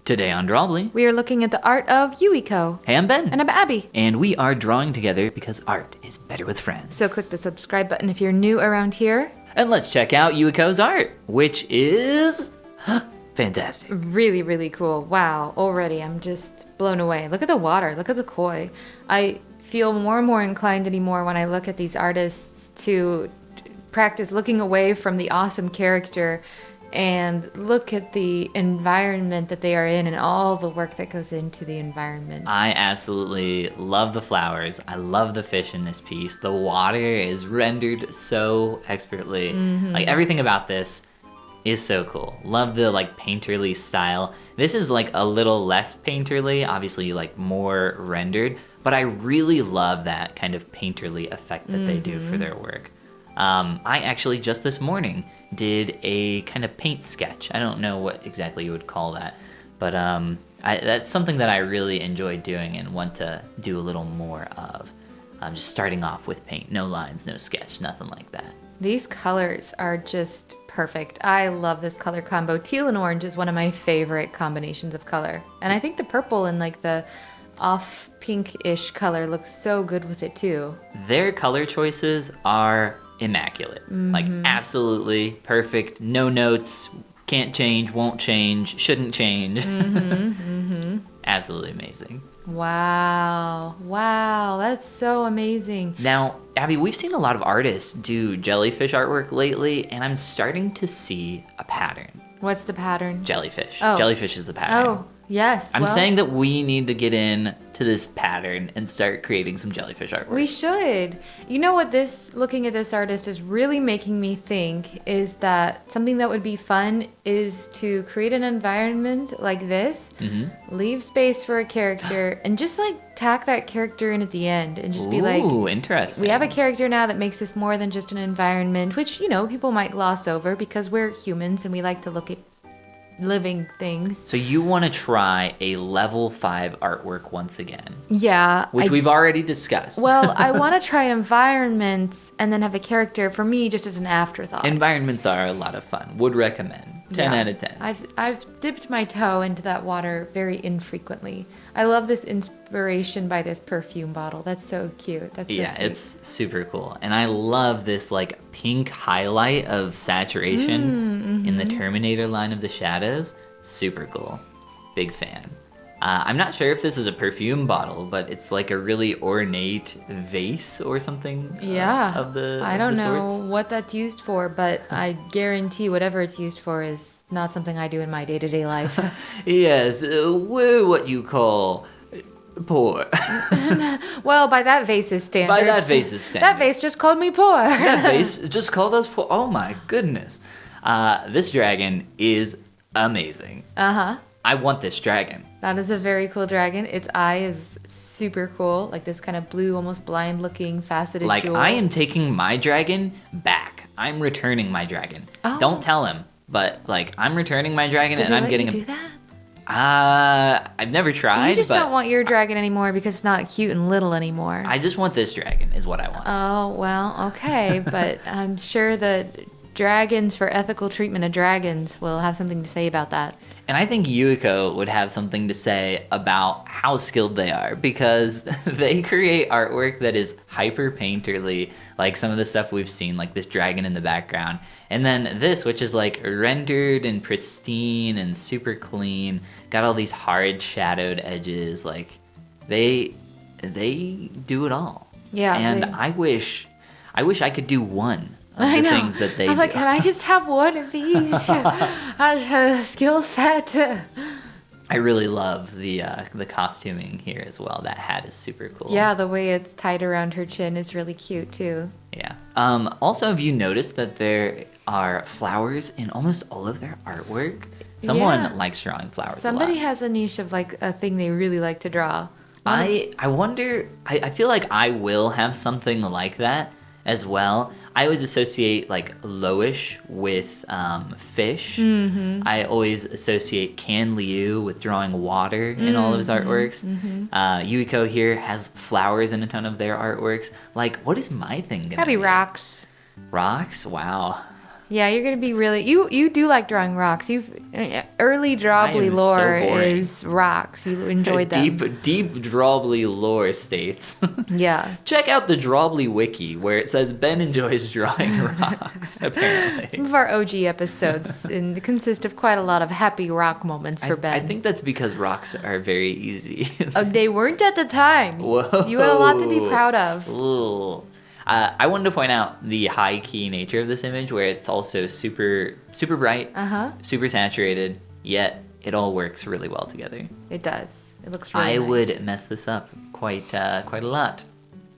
Today on Drawbli, we are looking at the art of Yueko. Hey, I'm Ben. And I'm Abby. And we are drawing together because art is better with friends. So click the subscribe button if you're new around here. And let's check out Yueko's art, which is fantastic. Really, really cool. Wow, already I'm just blown away. Look at the water, look at the koi. I feel more and more inclined anymore when I look at these artists to practice looking away from the awesome character and look at the environment that they are in and all the work that goes into the environment. I absolutely love the flowers. I love the fish in this piece. The water is rendered so expertly. Like everything about this is so cool. Love the like painterly style. This is like a little less painterly, obviously like more rendered, but I really love that kind of painterly effect that they do for their work. I actually just this morning did a kind of paint sketch. I don't know what exactly you would call that, but that's something that I really enjoy doing and want to do a little more of. Just starting off with paint, no lines, no sketch, nothing like that. These colors are just perfect. I love this color combo. Teal and orange is one of my favorite combinations of color. And I think the purple and like the off pink-ish color looks so good with it too. Their color choices are immaculate. Like absolutely perfect. No notes. Can't change, won't change, shouldn't change. Absolutely amazing. Wow, that's so amazing. Now, Abby, we've seen a lot of artists do jellyfish artwork lately, and I'm starting to see a pattern. What's the pattern? Jellyfish. Oh. Jellyfish is the pattern. Oh, yes. I'm saying that we need to get in to this pattern and start creating some jellyfish artwork. We should. You know what looking at this artist is really making me think is that something that would be fun is to create an environment like this, leave space for a character, and just like tack that character in at the end and just be like, ooh, interesting. We have a character now that makes this more than just an environment, which, you know, people might gloss over because we're humans and we like to look at living things. So you want to try a level 5 artwork once again? Yeah. Which we've already discussed. Well, I want to try environments and then have a character for me just as an afterthought. Environments are a lot of fun. Would recommend. 10 out of 10. I've dipped my toe into that water very infrequently. I love this inspiration by this perfume bottle. That's so cute. That's so sweet. It's super cool. And I love this like pink highlight of saturation in the Terminator line of the shadows. Super cool. Big fan. I'm not sure if this is a perfume bottle, but it's like a really ornate vase or something. I don't know what that's used for, but I guarantee whatever it's used for is not something I do in my day-to-day life. Yes, we're what you call poor. Well, by that vase's standards. By that vase's standards. That vase just called me poor. That vase just called us poor. Oh my goodness. This dragon is amazing. I want this dragon. That is a very cool dragon. Its eye is super cool. Like this kind of blue, almost blind looking faceted like jewel. I am taking my dragon back. I'm returning my dragon. Oh. Don't tell him, but like I'm returning my dragon Did and they I'm let getting you him. do that? I've never tried. You just but don't want your dragon anymore because it's not cute and little anymore. I just want this dragon is what I want. Oh, well, okay. But I'm sure that Dragons for Ethical Treatment of Dragons will have something to say about that. And I think Yueko would have something to say about how skilled they are because they create artwork that is hyper painterly, like some of the stuff we've seen, like this dragon in the background. And then this, which is like rendered and pristine and super clean, got all these hard shadowed edges. Like they do it all. Yeah. And I wish I could do one of the things that they do. I'm like, can I just have one of these? I have a skill set. I really love the costuming here as well. That hat is super cool. Yeah, the way it's tied around her chin is really cute too. Yeah. Also, have you noticed that there are flowers in almost all of their artwork? Someone likes drawing flowers Somebody a lot. has a niche of like a thing they really like to draw. I wonder, I feel like I will have something like that as well. I always associate like Loish with fish. I always associate Can Liu with drawing water in all of his artworks. Yueko here has flowers in a ton of their artworks. Like, what is my thing gonna Probably be? rocks. Rocks? Wow. Yeah, you're gonna be really. You do like drawing rocks. Early Drawbli so lore boring. is rocks. You enjoyed them. Deep Drawbli lore states. Yeah. Check out the Drawbli wiki where it says Ben enjoys drawing rocks. Apparently, Some of our OG episodes consist of quite a lot of happy rock moments for Ben. I think that's because rocks are very easy. They weren't at the time. Whoa. You had a lot to be proud of. Ooh. I wanted to point out the high key nature of this image where it's also super bright, super saturated, yet it all works really well together. It does. It looks really I nice. would mess this up quite a lot,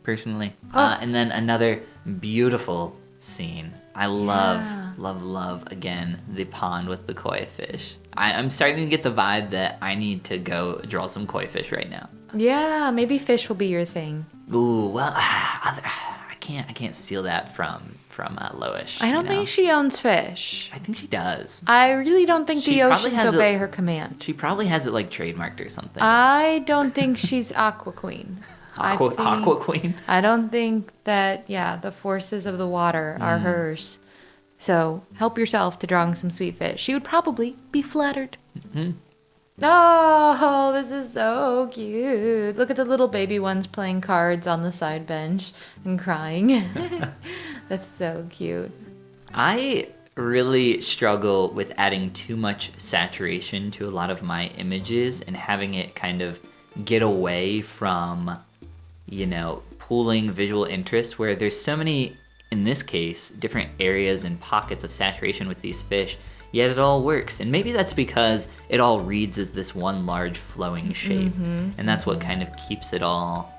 personally. And then another beautiful scene. I love, again, the pond with the koi fish. I'm starting to get the vibe that I need to go draw some koi fish right now. Yeah, maybe fish will be your thing. Ooh, well, I can't steal that from Loish. I don't think she owns fish. I think she does. I really don't think She the probably oceans has obey her command. She probably has it like trademarked or something. I don't think she's Aqua Queen. Aqua Queen? I don't think that, the forces of the water are hers. So help yourself to drawing some sweet fish. She would probably be flattered. Mm-hmm. Oh, this is so cute. Look at the little baby ones playing cards on the side bench and crying. That's so cute. I really struggle with adding too much saturation to a lot of my images and having it kind of get away from, pulling visual interest, where there's so many, in this case, different areas and pockets of saturation with these fish, yet it all works. And maybe that's because it all reads as this one large flowing shape. And that's what kind of keeps it all,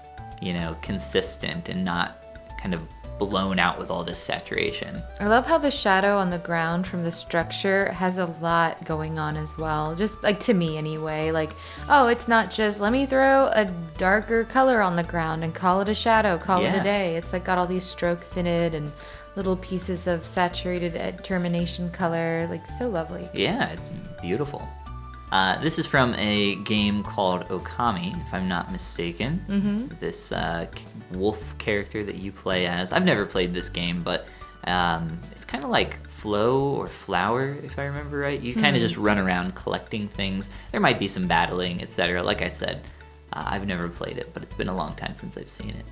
consistent and not kind of blown out with all this saturation. I love how the shadow on the ground from the structure has a lot going on as well. Just like to me anyway, like, oh, it's not just let me throw a darker color on the ground and call it a shadow, call it a day. It's like got all these strokes in it and little pieces of saturated termination color, like so lovely. Yeah, it's beautiful. This is from a game called Okami, if I'm not mistaken. This wolf character that you play as. I've never played this game, but it's kind of like Flow or Flower, if I remember right. You kind of just run around collecting things. There might be some battling, etc. Like I said, I've never played it, but it's been a long time since I've seen it.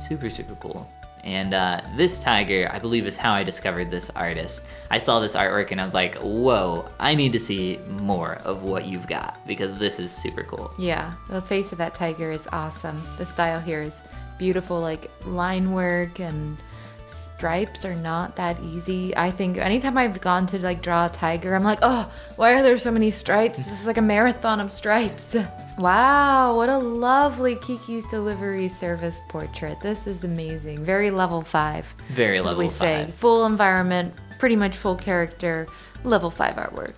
Super, super cool. And this tiger, I believe, is how I discovered this artist. I saw this artwork and I was like, whoa, I need to see more of what you've got because this is super cool. Yeah, the face of that tiger is awesome. The style here is beautiful, like line work and stripes are not that easy. I think anytime I've gone to like draw a tiger, I'm like, oh, why are there so many stripes? This is like a marathon of stripes. Wow, what a lovely Kiki's Delivery Service portrait. This is amazing. Very level 5. Very level 5. As we say, full environment, pretty much full character, level 5 artwork.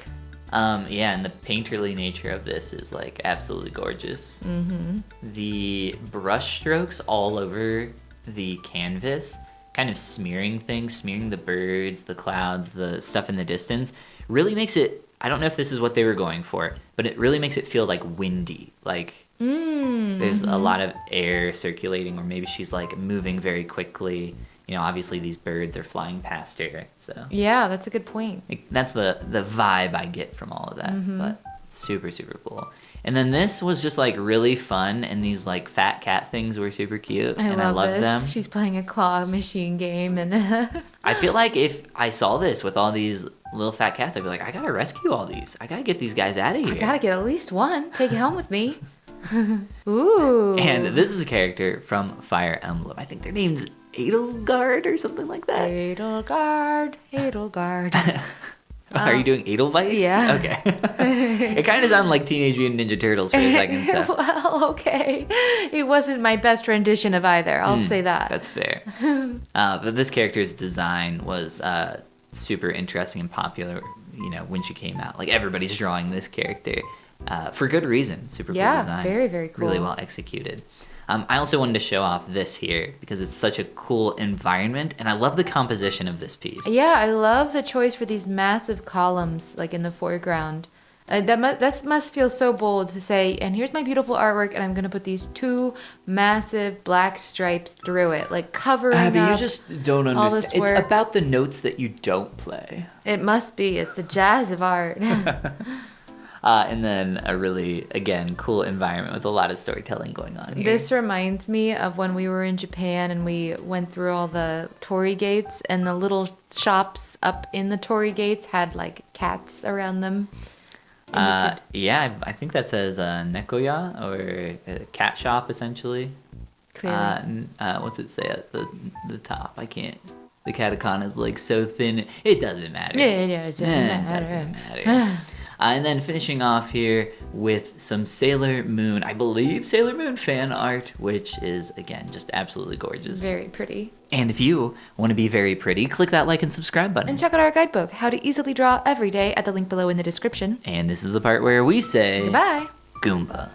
Yeah, and the painterly nature of this is like absolutely gorgeous. The brush strokes all over the canvas, kind of smearing things, smearing the birds, the clouds, the stuff in the distance, really makes it, I don't know if this is what they were going for, but it really makes it feel like windy. Like there's a lot of air circulating, or maybe she's like moving very quickly. Obviously these birds are flying past her. So yeah, that's a good point. That's the vibe I get from all of that. But super, super cool. And then this was just like really fun, and these like fat cat things were super cute, and I love them. She's playing a claw machine game, and I feel like if I saw this with all these little fat cats, I'd be like, I gotta rescue all these. I gotta get these guys out of here. I gotta get at least one. Take it home with me. Ooh. And this is a character from Fire Emblem. I think their name's Edelgard or something like that. Edelgard. Are you doing Edelweiss? Yeah. Okay. It kind of sounded like Teenage Mutant Ninja Turtles for a second. So. Well, okay. It wasn't my best rendition of either. I'll say that. That's fair. But this character's design was super interesting and popular, when she came out. Like, everybody's drawing this character for good reason. Super cool design. Yeah, very, very cool. Really well executed. I also wanted to show off this here because it's such a cool environment, and I love the composition of this piece. Yeah, I love the choice for these massive columns, like in the foreground. That must feel so bold to say, and here's my beautiful artwork, and I'm going to put these 2 massive black stripes through it, like covering Abby, up you just don't all this understand. It's work. about the notes that you don't play. It must be. It's the jazz of art. And then a really, again, cool environment with a lot of storytelling going on here. This reminds me of when we were in Japan and we went through all the torii gates, and the little shops up in the torii gates had like cats around them. Yeah, I think that says nekoya, or a cat shop, essentially. Clearly. What's it say at the top? I can't. The katakana is like so thin. It doesn't matter. Yeah, it doesn't matter. It doesn't matter. And then finishing off here with some Sailor Moon, I believe Sailor Moon fan art, which is, again, just absolutely gorgeous. Very pretty. And if you want to be very pretty, click that like and subscribe button. And check out our guidebook, How to Easily Draw Every Day, at the link below in the description. And this is the part where we say... Goodbye. Goomba.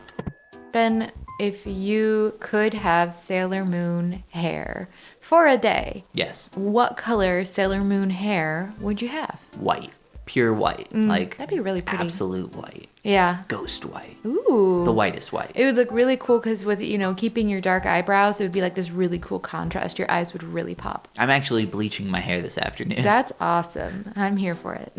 Ben, if you could have Sailor Moon hair for a day, Yes. what color Sailor Moon hair would you have? White. Pure white. Like, that'd be really pretty. absolute white. Yeah. Ghost white. Ooh. The whitest white. It would look really cool because with, keeping your dark eyebrows, it would be like this really cool contrast. Your eyes would really pop. I'm actually bleaching my hair this afternoon. That's awesome. I'm here for it.